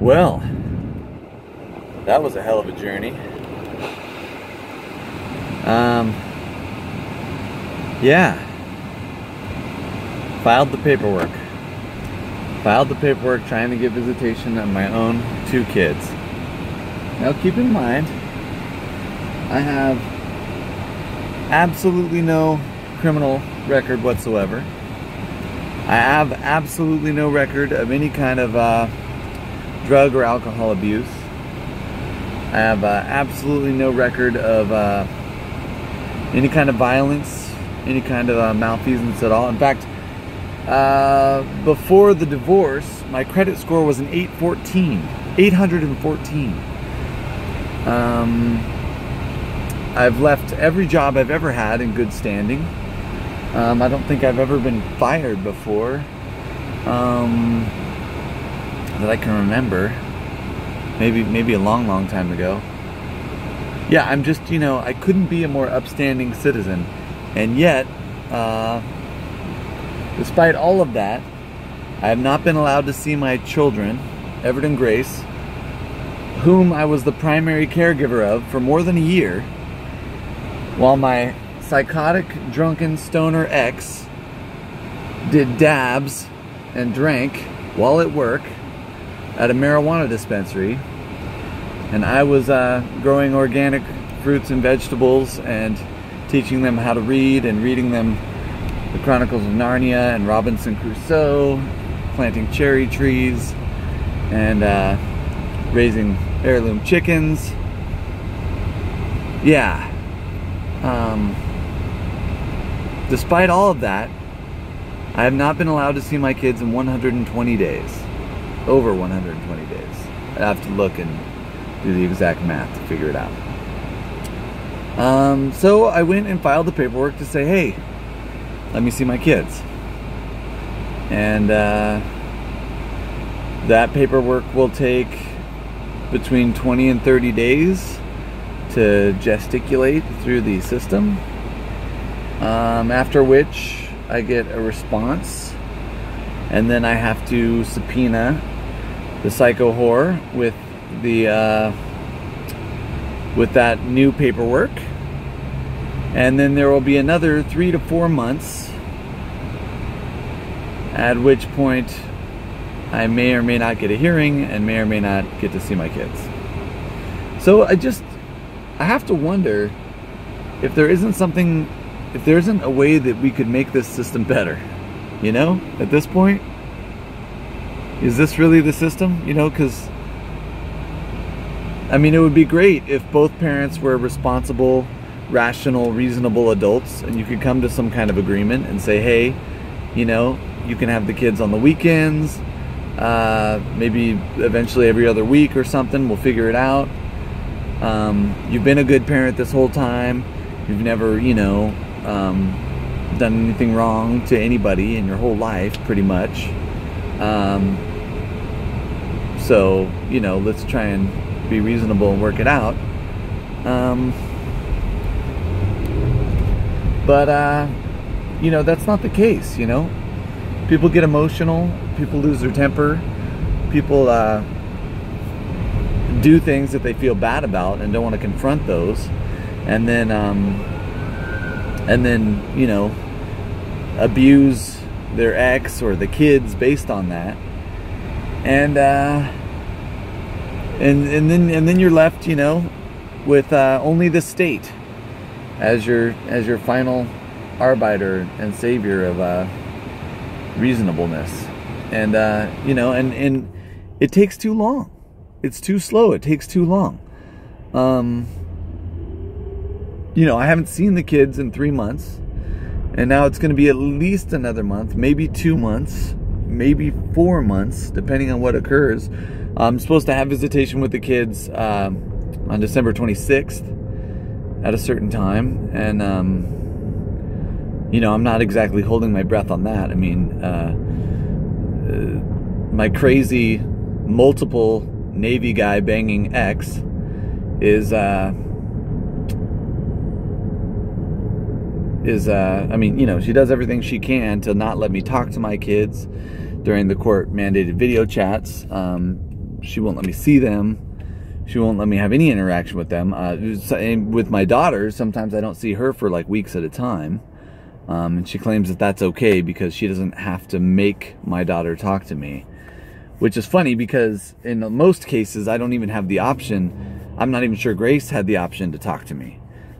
Well, that was a hell of a journey. Yeah. Filed the paperwork trying to get visitation on my own 2 kids. Now keep in mind, I have absolutely no criminal record whatsoever. I have absolutely no record of any kind of drug or alcohol abuse. I have absolutely no record of any kind of violence, any kind of malfeasance at all. In fact, before the divorce, my credit score was an 814. I've left every job I've ever had in good standing. I don't think I've ever been fired before that I can remember. Maybe a long time ago. Yeah, I'm just, I couldn't be a more upstanding citizen. And yet, despite all of that, I have not been allowed to see my children, Everett and Grace, whom I was the primary caregiver of for more than a year, while my psychotic, drunken stoner ex did dabs and drank while at work at a marijuana dispensary, and I was growing organic fruits and vegetables and teaching them how to read and reading them the Chronicles of Narnia and Robinson Crusoe, planting cherry trees and raising heirloom chickens. Yeah. Despite all of that, I have not been allowed to see my kids in 120 days. Over 120 days. I have to look and do the exact math to figure it out. So I went and filed the paperwork to say, hey, let me see my kids. And that paperwork will take between 20 and 30 days to gesticulate through the system. After which I get a response, and then I have to subpoena the psycho whore with that new paperwork, and then there will be another 3 to 4 months, at which point I may or may not get a hearing and may or may not get to see my kids. So I have to wonder if there isn't a way that we could make this system better. At this point, is this really the system? Because it would be great if both parents were responsible, rational, reasonable adults, and you could come to some kind of agreement and say, hey, you can have the kids on the weekends, maybe eventually every other week or something. We'll figure it out. You've been a good parent this whole time. You've never, done anything wrong to anybody in your whole life, pretty much. So, let's try and be reasonable and work it out. But that's not the case, People get emotional, people lose their temper, people do things that they feel bad about and don't want to confront those, and then abuse their ex or the kids based on that, and then you're left, with only the state as your final arbiter and savior of reasonableness, and and it takes too long. It's too slow. It takes too long. I haven't seen the kids in 3 months, and now it's going to be at least another month, maybe 2 months, maybe 4 months, depending on what occurs. I'm supposed to have visitation with the kids on December 26th at a certain time, and I'm not exactly holding my breath on that. My crazy multiple Navy guy banging ex is she does everything she can to not let me talk to my kids during the court mandated video chats. She won't let me see them. She won't let me have any interaction with them. With my daughter, sometimes I don't see her for like weeks at a time. And she claims that that's okay because she doesn't have to make my daughter talk to me. Which is funny because in most cases, I don't even have the option. I'm not even sure Grace had the option to talk to me.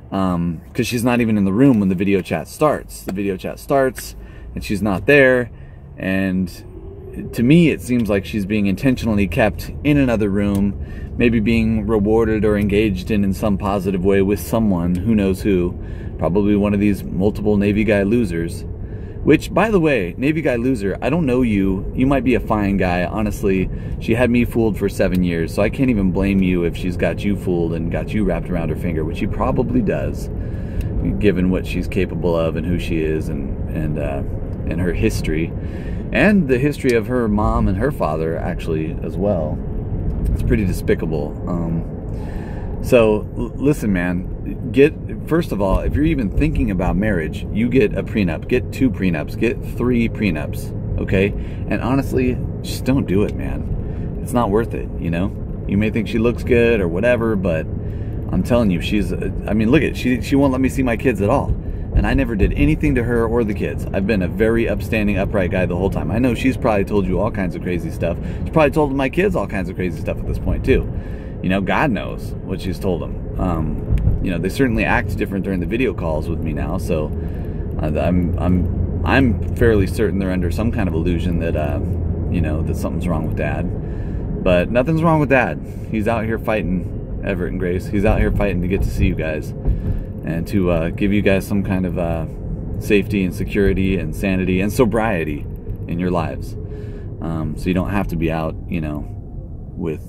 Because she's not even in the room when the video chat starts. The video chat starts and she's not there. And to me, it seems like she's being intentionally kept in another room, maybe being rewarded or engaged in some positive way with someone, who knows who, probably one of these multiple Navy guy losers. Which, by the way, Navy guy loser, I don't know you. You might be a fine guy. Honestly, she had me fooled for 7 years, so I can't even blame you if she's got you fooled and got you wrapped around her finger, which she probably does, given what she's capable of and who she is and her history. And the history of her mom and her father, actually, as well. It's pretty despicable. So, listen, man. First of all, if you're even thinking about marriage, you get a prenup. Get 2 prenups. Get 3 prenups. Okay? And honestly, just don't do it, man. It's not worth it, you know? You may think she looks good or whatever, but I'm telling you, I mean, look at it. She won't let me see my kids at all. And I never did anything to her or the kids. I've been a very upstanding, upright guy the whole time. I know she's probably told you all kinds of crazy stuff. She's probably told my kids all kinds of crazy stuff at this point, too. You know, God knows what she's told them. You know, they certainly act different during the video calls with me now, so I'm fairly certain they're under some kind of illusion that you know, that something's wrong with Dad. But nothing's wrong with Dad. He's out here fighting, Everett and Grace. He's out here fighting to get to see you guys and to give you guys some kind of safety and security and sanity and sobriety in your lives, so you don't have to be out, you know, with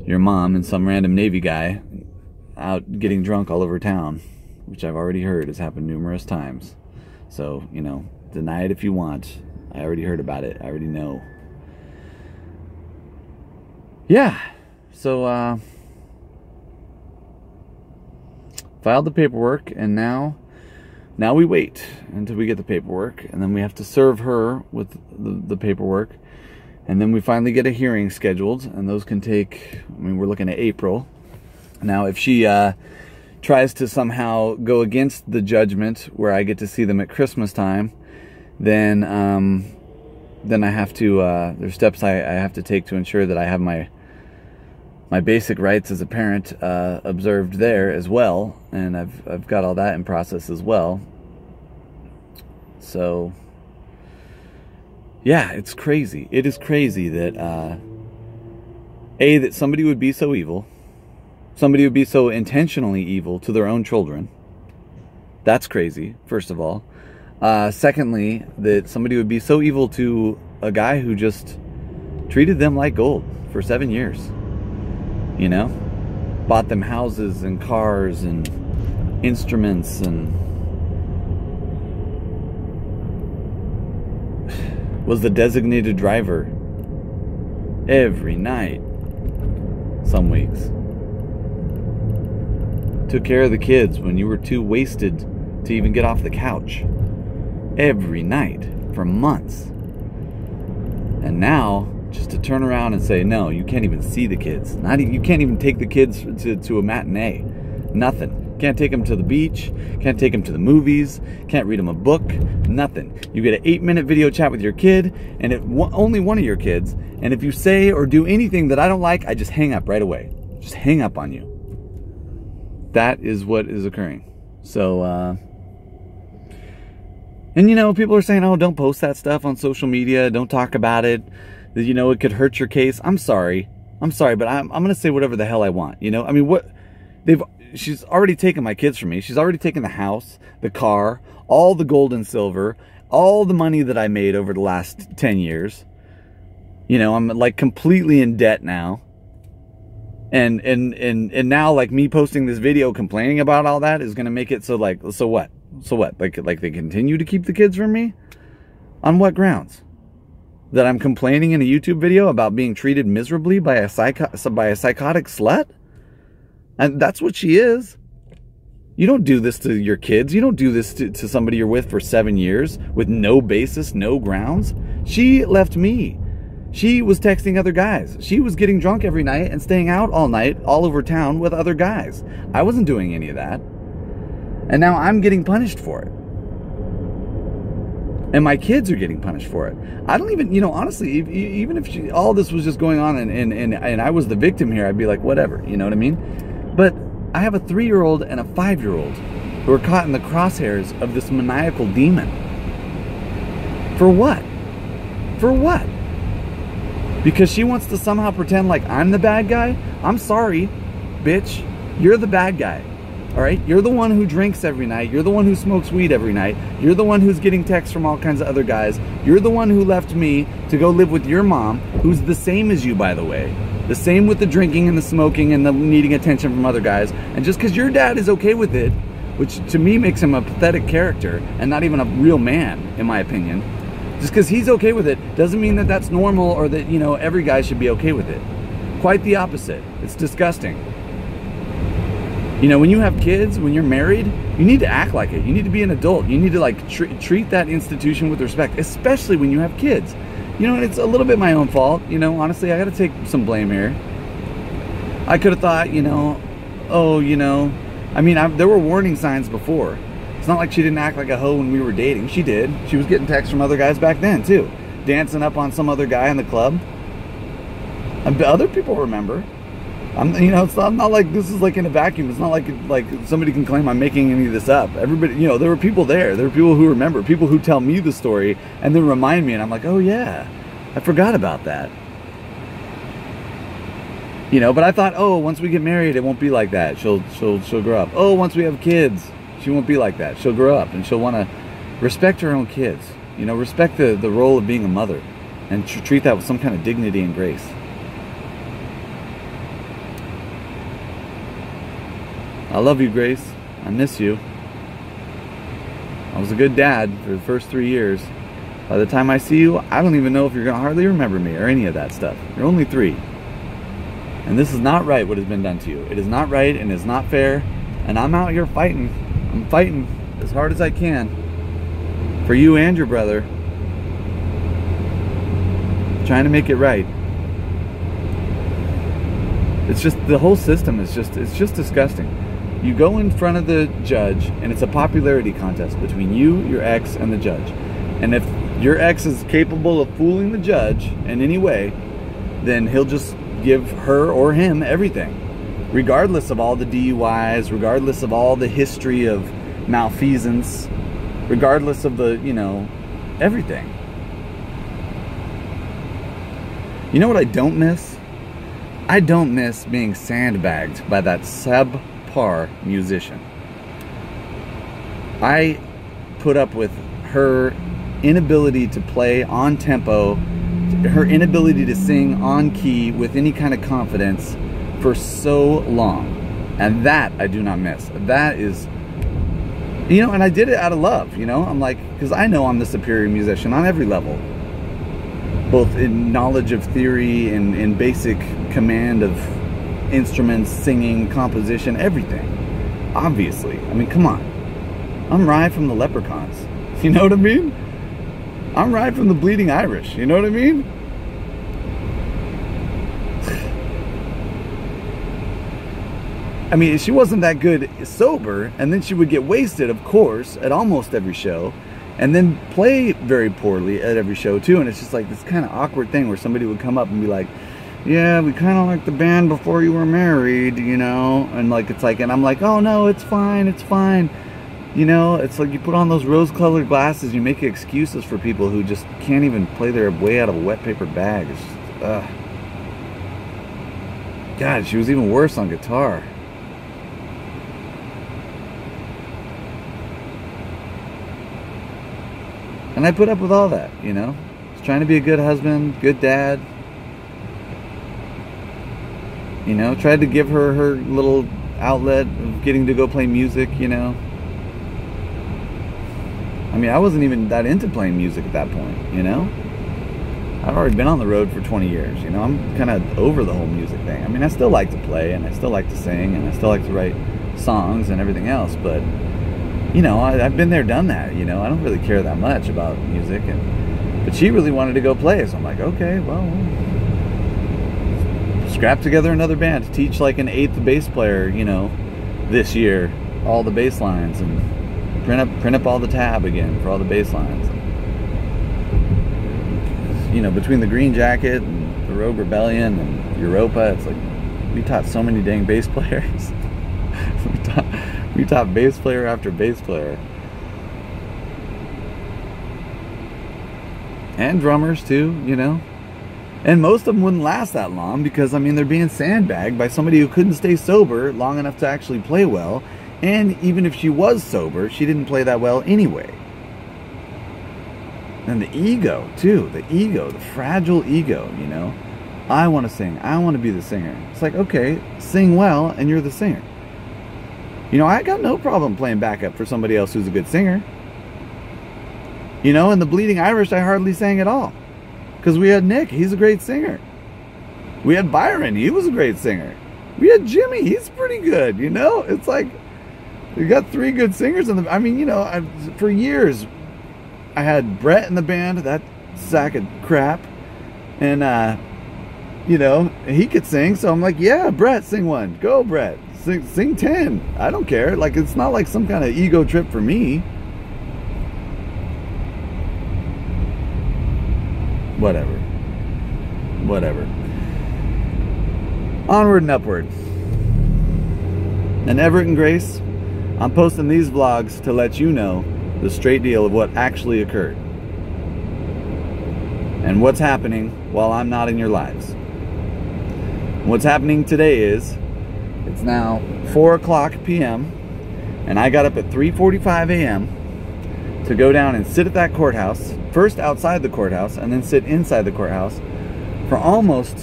your mom and some random Navy guy out getting drunk all over town, which I've already heard has happened numerous times. So, you know, deny it if you want. I already heard about it. I already know. Yeah. So, filed the paperwork, and now we wait until we get the paperwork, and then we have to serve her with the paperwork. And then we finally get a hearing scheduled, and those can take, I mean, we're looking at April. Now, if she tries to somehow go against the judgment where I get to see them at Christmas time, then I have to, there's steps I have to take to ensure that I have my basic rights as a parent observed there as well. And I've got all that in process as well. So, yeah, it's crazy. It is crazy that, that somebody would be so evil. Somebody would be so intentionally evil to their own children. That's crazy, first of all. Secondly, that somebody would be so evil to a guy who just treated them like gold for 7 years. You know? Bought them houses and cars and instruments and was the designated driver every night, some weeks. Took care of the kids when you were too wasted to even get off the couch. Every night for months. And now, just to turn around and say, no, you can't even see the kids. You can't even take the kids to a matinee. Nothing. Can't take them to the beach. Can't take them to the movies. Can't read them a book. Nothing. You get an 8-minute video chat with your kid, and only one of your kids. And if you say or do anything that I don't like, I just hang up right away. Just hang up on you. That is what is occurring. So, and you know, people are saying, oh, don't post that stuff on social media. Don't talk about it. You know, it could hurt your case. I'm sorry, but I'm going to say whatever the hell I want. You know, I mean, she's already taken my kids from me. She's already taken the house, the car, all the gold and silver, all the money that I made over the last 10 years. You know, I'm like completely in debt now. And now, like, me posting this video complaining about all that is going to make it so, like, so what? So what? Like they continue to keep the kids from me? On what grounds? That I'm complaining in a YouTube video about being treated miserably by a psychotic slut? And that's what she is. You don't do this to your kids. You don't do this to somebody you're with for 7 years with no basis, no grounds. She left me. She was texting other guys. She was getting drunk every night and staying out all night all over town with other guys. I wasn't doing any of that. And now I'm getting punished for it. And my kids are getting punished for it. I don't even, honestly, even if all this was just going on and I was the victim here, I'd be like, whatever, you know what I mean? But I have a 3-year-old and a 5-year-old who are caught in the crosshairs of this maniacal demon. For what? For what? Because she wants to somehow pretend like I'm the bad guy? I'm sorry, bitch. You're the bad guy. All right? You're the one who drinks every night. You're the one who smokes weed every night. You're the one who's getting texts from all kinds of other guys. You're the one who left me to go live with your mom, who's the same as you, by the way. The same with the drinking and the smoking and the needing attention from other guys. And just because your dad is okay with it, which to me makes him a pathetic character and not even a real man, in my opinion, just because he's okay with it doesn't mean that that's normal or that, every guy should be okay with it. Quite the opposite. It's disgusting. When you have kids, when you're married, you need to act like it. You need to be an adult. You need to treat that institution with respect, especially when you have kids. And it's a little bit my own fault. Honestly, I got to take some blame here. I could have thought, there were warning signs before. It's not like she didn't act like a hoe when we were dating. She did. She was getting texts from other guys back then, too. Dancing up on some other guy in the club. And other people remember. It's not like this is like in a vacuum. It's not like somebody can claim I'm making any of this up. Everybody, there were people there. There were people who remember. People who tell me the story and then remind me. And I'm like, oh, yeah, I forgot about that. But I thought, oh, once we get married, it won't be like that. She'll grow up. Oh, once we have kids, she won't be like that. She'll grow up and she'll want to respect her own kids. Respect the role of being a mother and treat that with some kind of dignity and grace. I love you, Grace. I miss you. I was a good dad for the first 3 years. By the time I see you, I don't even know if you're going to hardly remember me or any of that stuff. You're only 3. And this is not right what has been done to you. It is not right and it's not fair. And I'm out here fighting. I'm fighting as hard as I can for you and your brother. Trying to make it right. It's just, the whole system is it's just disgusting. You go in front of the judge and it's a popularity contest between you, your ex, and the judge. And if your ex is capable of fooling the judge in any way, then he'll just give her or him everything, regardless of all the DUIs, regardless of all the history of malfeasance, regardless of the, everything. You know what I don't miss? I don't miss being sandbagged by that subpar musician. I put up with her inability to play on tempo, her inability to sing on key with any kind of confidence for so long. And that I do not miss. That is, and I did it out of love, I'm like, because I know I'm the superior musician on every level. Both in knowledge of theory and in basic command of instruments, singing, composition, everything. Obviously. I mean, come on. I'm Rye from the Leprechauns. You know what I mean? I'm Rye from the Bleeding Irish. You know what I mean? I mean, she wasn't that good sober, and then she would get wasted, of course, at almost every show. And then play very poorly at every show too. And it's just like this kind of awkward thing where somebody would come up and be like, yeah, we kind of liked the band before you were married, and like, it's like, and I'm like, oh no, it's fine, it's fine. It's like you put on those rose-colored glasses, you make excuses for people who just can't even play their way out of a wet paper bag. It's just, God, she was even worse on guitar. And I put up with all that, Just trying to be a good husband, good dad. Tried to give her her little outlet of getting to go play music, I mean, I wasn't even that into playing music at that point, I've already been on the road for 20 years, I'm kind of over the whole music thing. I mean, I still like to play, and I still like to sing, and I still like to write songs and everything else, but I've been there, done that, I don't really care that much about music. And But she really wanted to go play, so I'm like, okay, well, scrap together another band to teach like an 8th bass player, you know, this year, all the bass lines, and print up all the tab again for all the bass lines. You know, between the Green Jacket and the Rogue Rebellion and Europa, it's like we taught so many dang bass players. we taught bass player after bass player. And drummers too, you know. And most of them wouldn't last that long because, I mean, they're being sandbagged by somebody who couldn't stay sober long enough to actually play well. And even if she was sober, she didn't play that well anyway. And the ego, too. The ego, the fragile ego, you know. I want to sing. I want to be the singer. It's like, okay, sing well and you're the singer. You know, I got no problem playing backup for somebody else who's a good singer. You know, in the Bleeding Irish, I hardly sang at all. Because we had Nick, he's a great singer. We had Byron, he was a great singer. We had Jimmy, he's pretty good, you know? It's like, we got 3 good singers in the... I mean, you know, for years, I had Brett in the band, that sack of crap. And, you know, he could sing, so I'm like, yeah, Brett, sing one. Go, Brett. Sing 10. I don't care. Like, it's not like some kind of ego trip for me. Whatever. Onward and upward. And Everett and Grace, I'm posting these vlogs to let you know the straight deal of what actually occurred. And what's happening while I'm not in your lives. What's happening today is, it's now 4:00 p.m. and I got up at 3:45 a.m. to go down and sit at that courthouse, first outside the courthouse and then sit inside the courthouse for almost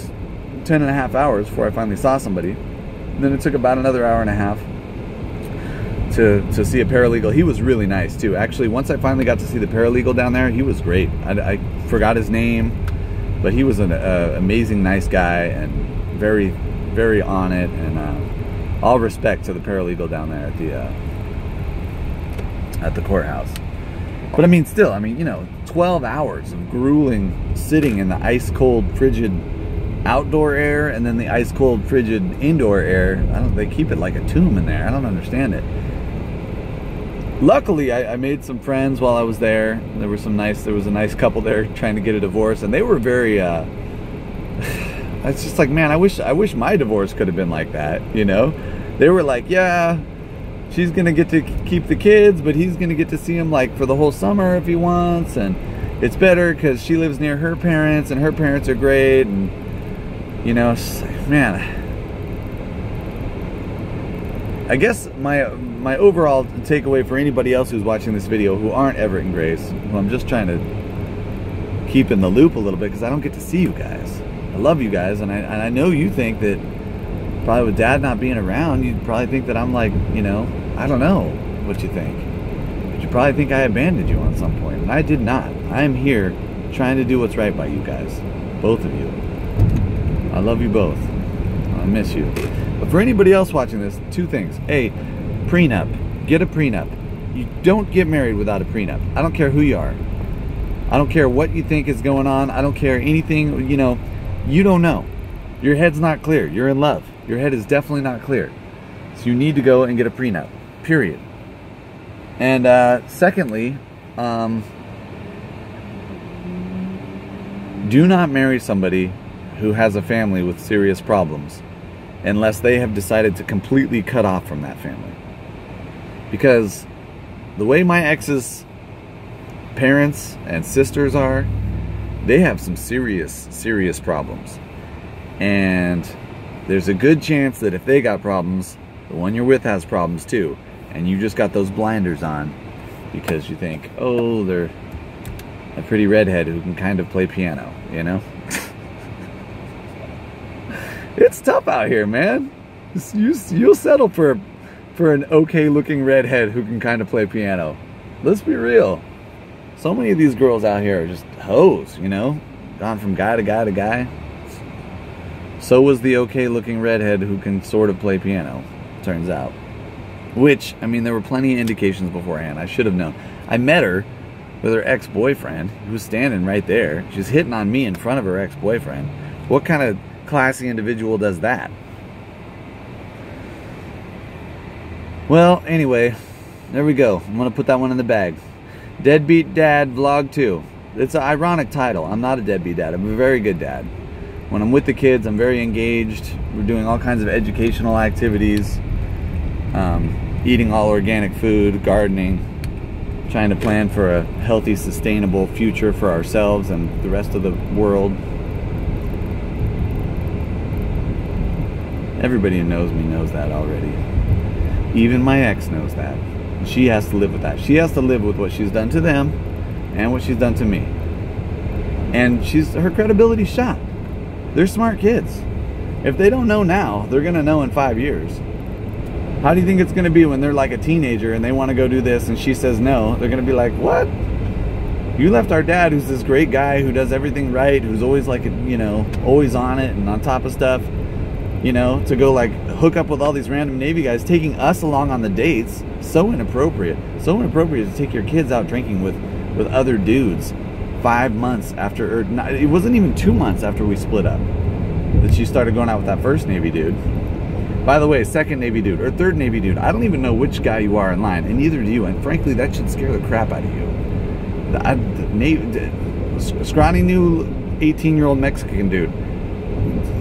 10.5 hours before I finally saw somebody. And then it took about another hour and a half to see a paralegal. He was really nice too. Actually, once I finally got to see the paralegal down there, he was great. I forgot his name, but he was an amazing, nice guy and very, very on it. And all respect to the paralegal down there at the courthouse. But I mean, still, I mean, you know, 12 hours of grueling sitting in the ice-cold, frigid outdoor air and then the ice-cold, frigid indoor air. They keep it like a tomb in there. I don't understand it. Luckily, I made some friends while I was there. There was a nice couple there trying to get a divorce, and they were very, it's just like, man, I wish my divorce could have been like that, you know? They were like, yeah, she's gonna get to keep the kids, but he's gonna get to see them like for the whole summer if he wants, and it's better because she lives near her parents and her parents are great. And you know, it's like, man, I guess my overall takeaway for anybody else who's watching this video who aren't Everett and Grace, who I'm just trying to keep in the loop a little bit because I don't get to see you guys. I love you guys, and I know you think that probably with Dad not being around, you'd probably think that I'm like, you know, I don't know what you think. But you probably think I abandoned you on some point, and I did not. I am here trying to do what's right by you guys. Both of you. I love you both. I miss you. But for anybody else watching this, 2 things. A, prenup. Get a prenup. You don't get married without a prenup. I don't care who you are. I don't care what you think is going on. I don't care anything, you know. You don't know. Your head's not clear. You're in love. Your head is definitely not clear. So you need to go and get a prenup. Period. And secondly, do not marry somebody who has a family with serious problems unless they have decided to completely cut off from that family. Because the way my ex's parents and sisters are, they have some serious, serious problems. And there's a good chance that if they got problems, the one you're with has problems too. And you just got those blinders on because you think, oh, they're a pretty redhead who can kind of play piano, you know? It's tough out here, man. You'll settle for an okay looking redhead who can kind of play piano. Let's be real. So many of these girls out here are just hoes, you know? Gone from guy to guy to guy. So was the okay looking redhead who can sort of play piano, turns out. Which, I mean, there were plenty of indications beforehand. I should have known. I met her with her ex-boyfriend who was standing right there. She's hitting on me in front of her ex-boyfriend. What kind of classy individual does that? Well, anyway, there we go. I'm going to put that one in the bag. Deadbeat Dad Vlog 2. It's an ironic title. I'm not a deadbeat dad. I'm a very good dad. When I'm with the kids, I'm very engaged. We're doing all kinds of educational activities. Eating all organic food, gardening, trying to plan for a healthy, sustainable future for ourselves and the rest of the world. Everybody who knows me knows that already. Even my ex knows that. She has to live with that. She has to live with what she's done to them and what she's done to me. And her credibility's shot. They're smart kids. If they don't know now, they're gonna know in 5 years. How do you think it's gonna be when they're like a teenager and they want to go do this and she says no? They're gonna be like, what? You left our dad, who's this great guy who does everything right, who's always like, you know, always on it and on top of stuff, you know, to go like hook up with all these random Navy guys, taking us along on the dates. So inappropriate. So inappropriate to take your kids out drinking with other dudes 5 months after, or not, it wasn't even 2 months after we split up that she started going out with that first Navy dude. By the way, second Navy dude or third Navy dude, I don't even know which guy you are in line, and neither do you, and frankly that should scare the crap out of you. Scrawny new 18-year-old Mexican dude,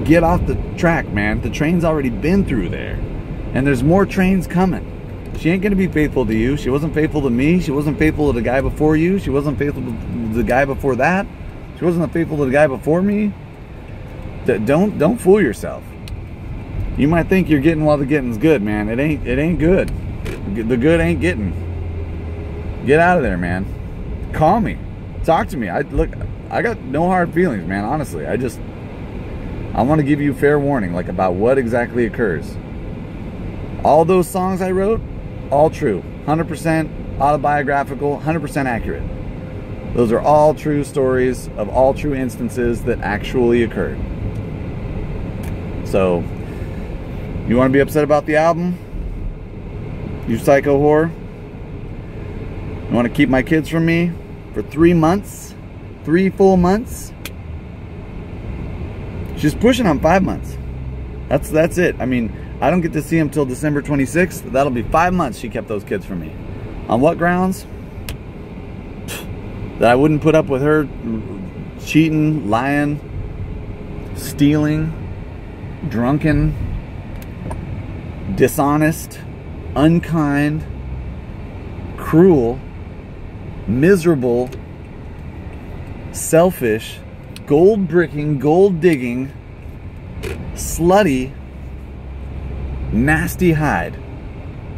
get off the track, man. The train's already been through there, and there's more trains coming. She ain't gonna be faithful to you. She wasn't faithful to me. She wasn't faithful to the guy before you. She wasn't faithful to the guy before that. She wasn't faithful to the guy before me. Don't fool yourself. You might think you're getting while the getting's good, man. It ain't good. The good ain't getting. Get out of there, man. Call me. Talk to me. I got no hard feelings, man. Honestly, I want to give you fair warning, like about what exactly occurs. All those songs I wrote, all true. 100% autobiographical, 100% accurate. Those are all true stories of all true instances that actually occurred. So, you want to be upset about the album? You psycho whore? You want to keep my kids from me for 3 months? 3 full months? She's pushing on 5 months. That's it. I mean, I don't get to see them till December 26th. That'll be 5 months she kept those kids from me. On what grounds? That I wouldn't put up with her cheating, lying, stealing, drunken, dishonest, unkind, cruel, miserable, selfish, gold bricking, gold digging, slutty, nasty Hyde.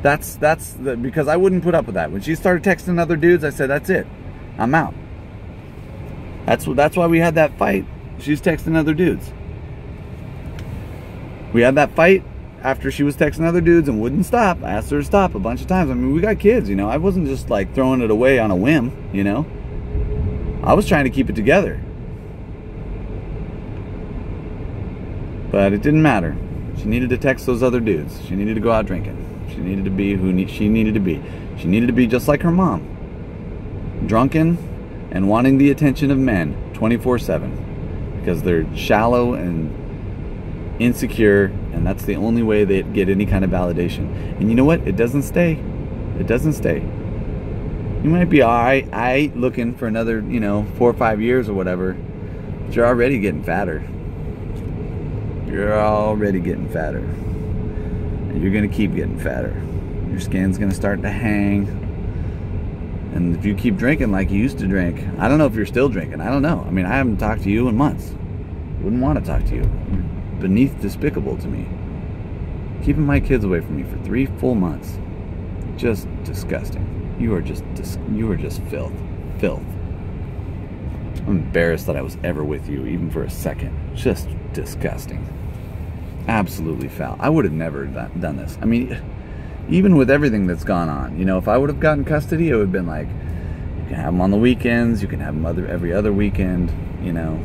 That's because I wouldn't put up with that. When she started texting other dudes, I said, that's it. I'm out. That's why we had that fight. She's texting other dudes. We had that fight after she was texting other dudes and wouldn't stop. I asked her to stop a bunch of times. I mean, we got kids, you know. I wasn't just like throwing it away on a whim, you know. I was trying to keep it together. But it didn't matter. She needed to text those other dudes. She needed to go out drinking. She needed to be who she needed to be. She needed to be just like her mom. Drunken and wanting the attention of men 24/7. Because they're shallow and insecure, and that's the only way they get any kind of validation. And you know what? It doesn't stay. It doesn't stay. You might be alright looking for another, you know, 4 or 5 years or whatever, but you're already getting fatter. You're already getting fatter. And you're going to keep getting fatter. Your skin's going to start to hang. And if you keep drinking like you used to drink, I don't know if you're still drinking. I don't know. I mean, I haven't talked to you in months. Wouldn't want to talk to you. You're beneath despicable to me. Keeping my kids away from me for 3 full months. Just disgusting. You are just filth. Filth. I'm embarrassed that I was ever with you, even for a second. Just disgusting. Absolutely foul. I would have never done this. I mean, even with everything that's gone on, you know, if I would have gotten custody, it would have been like, you can have them on the weekends, you can have them every other weekend, you know.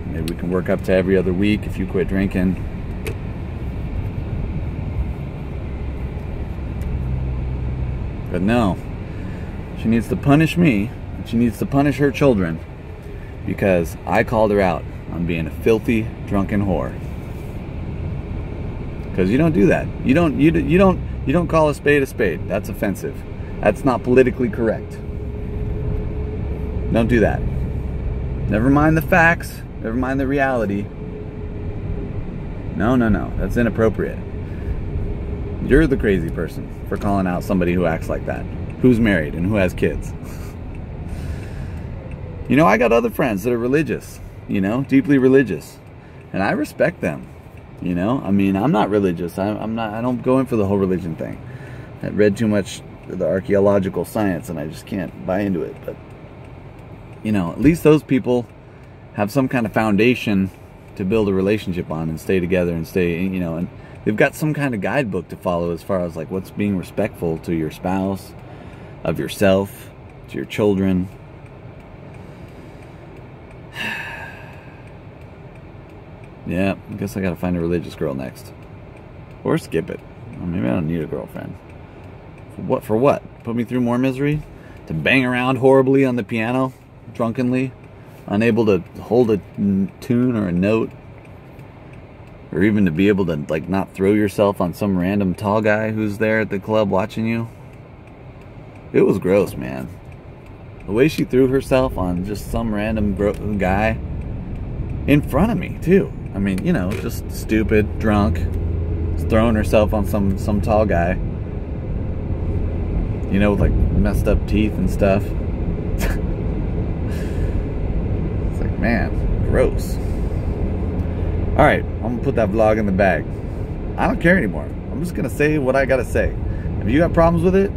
Maybe we can work up to every other week if you quit drinking. But no, she She needs to punish me, and she needs to punish her children because I called her out on being a filthy, drunken whore. Because you don't do that. You don't call a spade a spade. That's offensive. That's not politically correct. Don't do that. Never mind the facts. Never mind the reality. No. That's inappropriate. You're the crazy person for calling out somebody who acts like that, who's married and who has kids. You know, I got other friends that are religious, you know, deeply religious, and I respect them. You know, I mean, I'm not religious. I don't go in for the whole religion thing. I read too much of the archaeological science and I just can't buy into it. But, you know, at least those people have some kind of foundation to build a relationship on and stay together and stay, you know, and they've got some kind of guidebook to follow as far as like what's being respectful to your spouse, of yourself, to your children. Yeah, I guess I gotta find a religious girl next. Or skip it. Well, maybe I don't need a girlfriend. For what? Put me through more misery? To bang around horribly on the piano, drunkenly, unable to hold a tune or a note, or even to be able to like not throw yourself on some random tall guy who's there at the club watching you. It was gross, man. The way she threw herself on just some random guy in front of me too. I mean, you know, just stupid, drunk, just throwing herself on some tall guy, you know, with like messed up teeth and stuff. It's like, man, gross. All right, I'm gonna put that vlog in the bag. I don't care anymore. I'm just gonna say what I gotta say. If you got problems with it,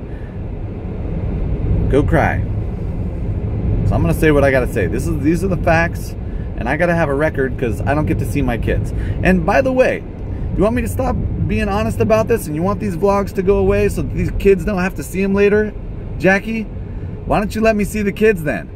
go cry. So I'm gonna say what I gotta say. These are the facts. And I gotta have a record because I don't get to see my kids. And by the way, you want me to stop being honest about this and you want these vlogs to go away so that these kids don't have to see them later? Jackie, why don't you let me see the kids then?